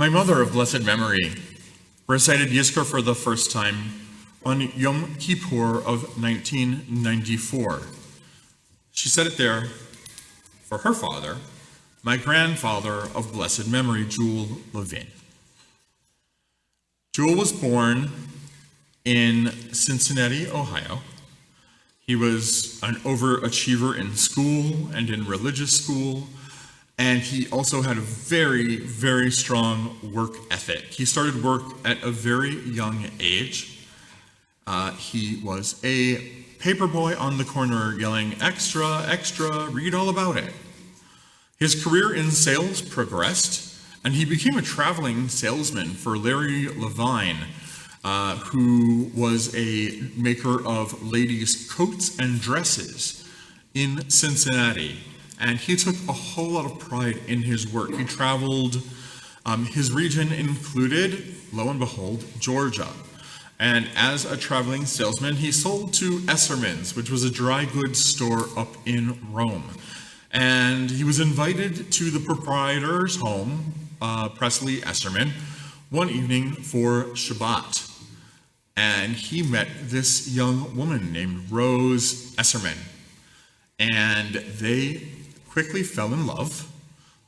My mother of blessed memory recited Yizkor for the first time on Yom Kippur of 1994. She said it there for her father, my grandfather of blessed memory, Jule Levin. Jule was born in Cincinnati, Ohio. He was an overachiever in school and in religious school, and he also had a very, very strong work ethic. He started work at a very young age. He was a paperboy on the corner yelling, "Extra, extra, read all about it." His career in sales progressed, and he became a traveling salesman for Larry Levine, who was a maker of ladies' coats and dresses in Cincinnati. And he took a whole lot of pride in his work. He traveled, his region included, lo and behold, Georgia. And as a traveling salesman, he sold to Esserman's, which was a dry goods store up in Rome. And he was invited to the proprietor's home, Presley Esserman, one evening for Shabbat. And he met this young woman named Rose Esserman. And they quickly fell in love.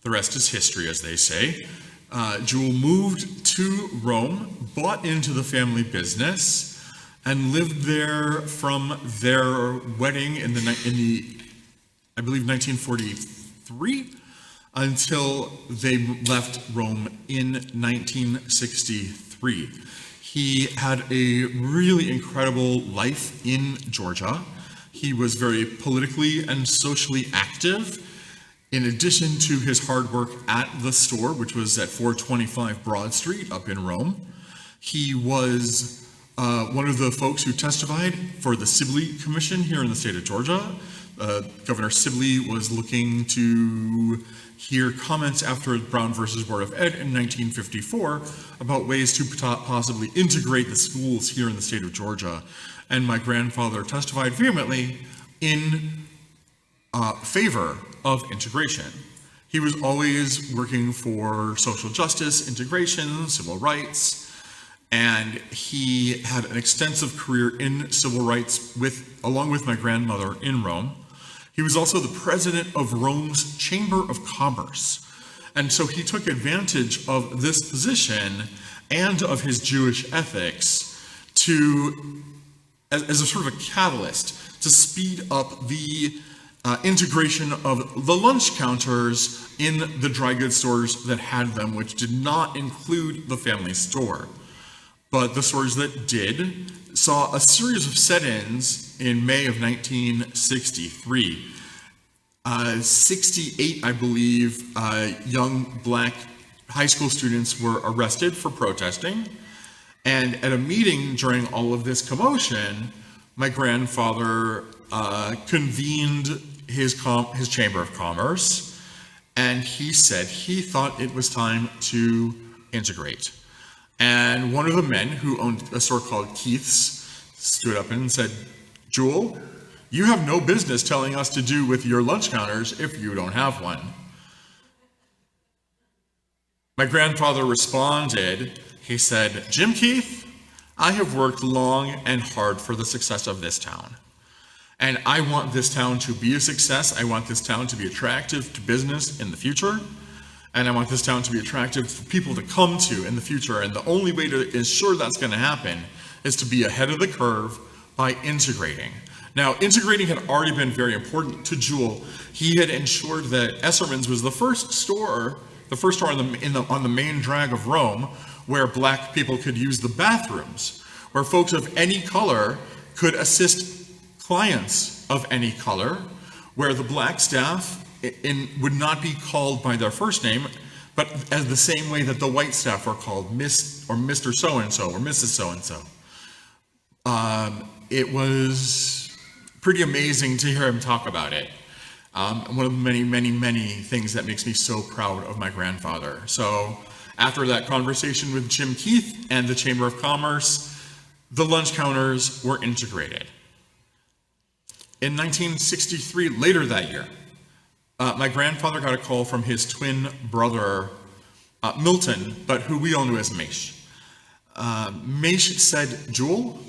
The rest is history, as they say. Jule moved to Rome, bought into the family business, and lived there from their wedding in the I believe 1943 until they left Rome in 1963. He had a really incredible life in Georgia. He was very politically and socially active. In addition to his hard work at the store, which was at 425 Broad Street up in Rome, he was one of the folks who testified for the Sibley Commission here in the state of Georgia. Governor Sibley was looking to hear comments after Brown versus Board of Ed in 1954 about ways to possibly integrate the schools here in the state of Georgia. And my grandfather testified vehemently in favor of integration. He was always working for social justice, integration, civil rights, and he had an extensive career in civil rights along with my grandmother in Rome. He was also the president of Rome's Chamber of Commerce. And so he took advantage of this position and of his Jewish ethics as a sort of a catalyst to speed up the integration of the lunch counters in the dry goods stores that had them, which did not include the family store. But the stores that did saw a series of set-ins in May of 1963. 68, I believe, young black high school students were arrested for protesting. And at a meeting during all of this commotion, my grandfather convened his Chamber of Commerce, and he said he thought it was time to integrate. And one of the men who owned a store called Keith's stood up and said, "Jule, you have no business telling us to do with your lunch counters if you don't have one." My grandfather responded, he said, "Jim Keith, I have worked long and hard for the success of this town. And I want this town to be a success. I want this town to be attractive to business in the future. And I want this town to be attractive for people to come to in the future. And the only way to ensure that's going to happen is to be ahead of the curve by integrating." Now, integrating had already been very important to Jule. He had ensured that Esserman's was the first store on the main drag of Rome where black people could use the bathrooms, where folks of any color could assist clients of any color, where the black staff would not be called by their first name, but as the same way that the white staff were called, Miss or Mr. So-and-so or Mrs. So-and-so. It was pretty amazing to hear him talk about it. One of the many, many, many things that makes me so proud of my grandfather. So after that conversation with Jim Keith and the Chamber of Commerce, the lunch counters were integrated. In 1963, later that year, my grandfather got a call from his twin brother, Milton, but who we all knew as Mesh. Mesh said, Jule,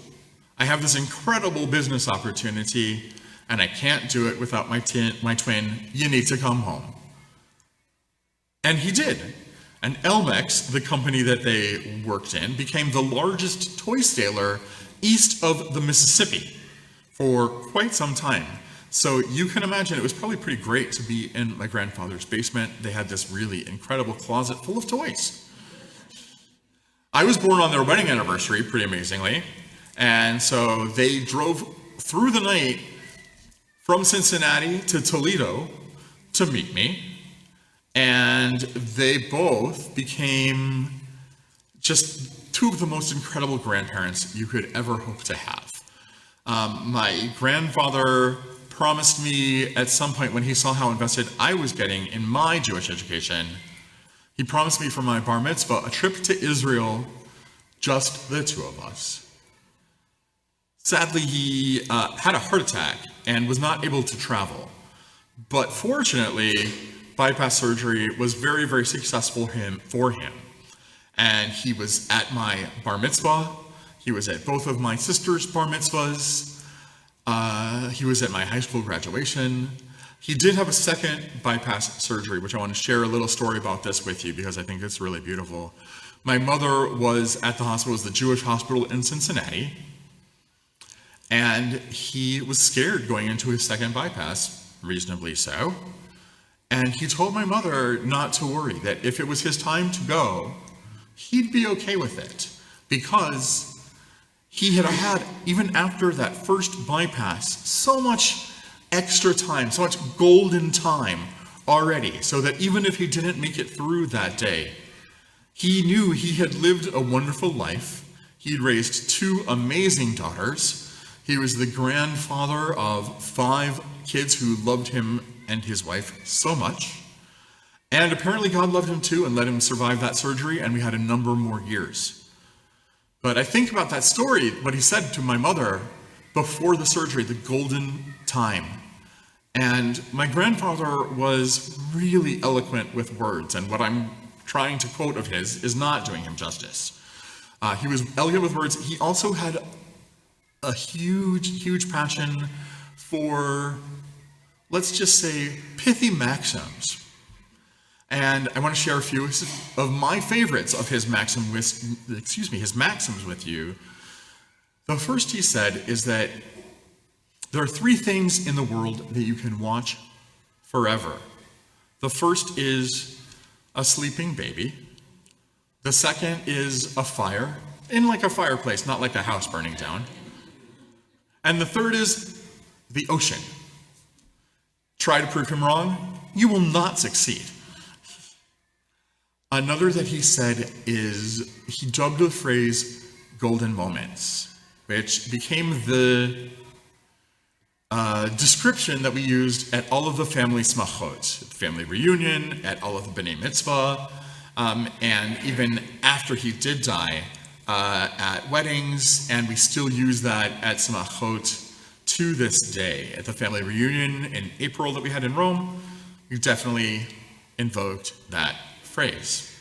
I have this incredible business opportunity, and I can't do it without my twin. You need to come home. And he did. And Elmex, the company that they worked in, became the largest toy sailor east of the Mississippi for quite some time. So you can imagine it was probably pretty great to be in my grandfather's basement. They had this really incredible closet full of toys. I was born on their wedding anniversary, pretty amazingly. And so they drove through the night from Cincinnati to Toledo to meet me. And they both became just two of the most incredible grandparents you could ever hope to have. My grandfather promised me at some point when he saw how invested I was getting in my Jewish education, he promised me for my bar mitzvah a trip to Israel, just the two of us. Sadly, he had a heart attack and was not able to travel. But fortunately, bypass surgery was very, very successful for him. And he was at my bar mitzvah. He was at both of my sister's bar mitzvahs. He was at my high school graduation. He did have a second bypass surgery, which I want to share a little story about this with you because I think it's really beautiful. My mother was at the hospital, it was the Jewish hospital in Cincinnati, and he was scared going into his second bypass, reasonably so. And he told my mother not to worry, that if it was his time to go, he'd be okay with it, because he had had, even after that first bypass, so much extra time, so much golden time already, so that even if he didn't make it through that day, he knew he had lived a wonderful life. He'd raised two amazing daughters. He was the grandfather of 5 kids who loved him and his wife so much. And apparently God loved him too and let him survive that surgery, and we had a number more years. But I think about that story, what he said to my mother before the surgery, the golden time. And my grandfather was really eloquent with words, and what I'm trying to quote of his is not doing him justice. He was eloquent with words. He also had a huge, huge passion for, let's just say, pithy maxims. And I want to share a few of my favorites of his maxims with you. The first he said is that there are 3 things in the world that you can watch forever. The first is a sleeping baby. The second is a fire, in like a fireplace, not like a house burning down. And the third is the ocean. Try to prove him wrong, you will not succeed. Another that he said is, he dubbed the phrase golden moments, which became the description that we used at all of the family smachot, the family reunion, at all of the B'nai Mitzvah, and even after he did die, at weddings, and we still use that at smachot to this day. At the family reunion in April that we had in Rome, we definitely invoked that phrase.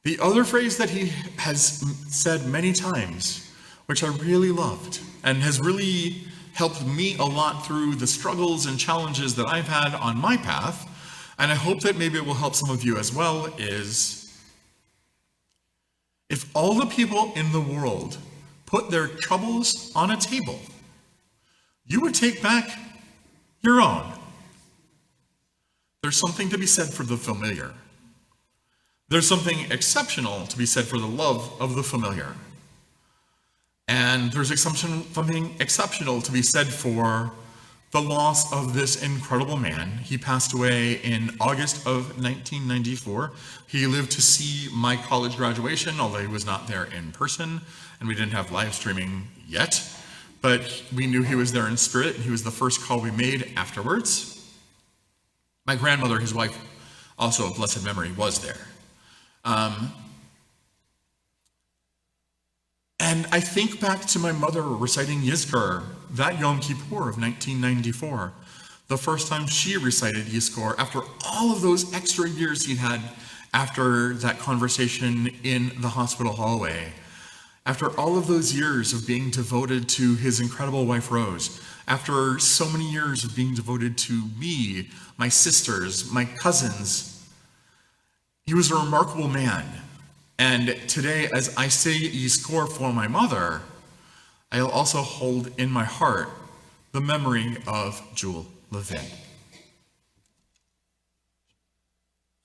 The other phrase that he has said many times, which I really loved, and has really helped me a lot through the struggles and challenges that I've had on my path, and I hope that maybe it will help some of you as well, is if all the people in the world put their troubles on a table, you would take back your own. There's something to be said for the familiar. There's something exceptional to be said for the love of the familiar. And there's something exceptional to be said for the loss of this incredible man. He passed away in August of 1994. He lived to see my college graduation, although he was not there in person, and we didn't have live streaming yet. But we knew he was there in spirit, and he was the first call we made afterwards. My grandmother, his wife, also of blessed memory, was there. And I think back to my mother reciting Yizkor that Yom Kippur of 1994, the first time she recited Yizkor after all of those extra years he had after that conversation in the hospital hallway, after all of those years of being devoted to his incredible wife Rose, after so many years of being devoted to me, my sisters, my cousins, he was a remarkable man. And today, as I say Yizkor for my mother, I'll also hold in my heart the memory of Jule Levin.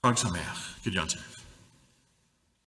Chag Sameach. Good Yom Tov.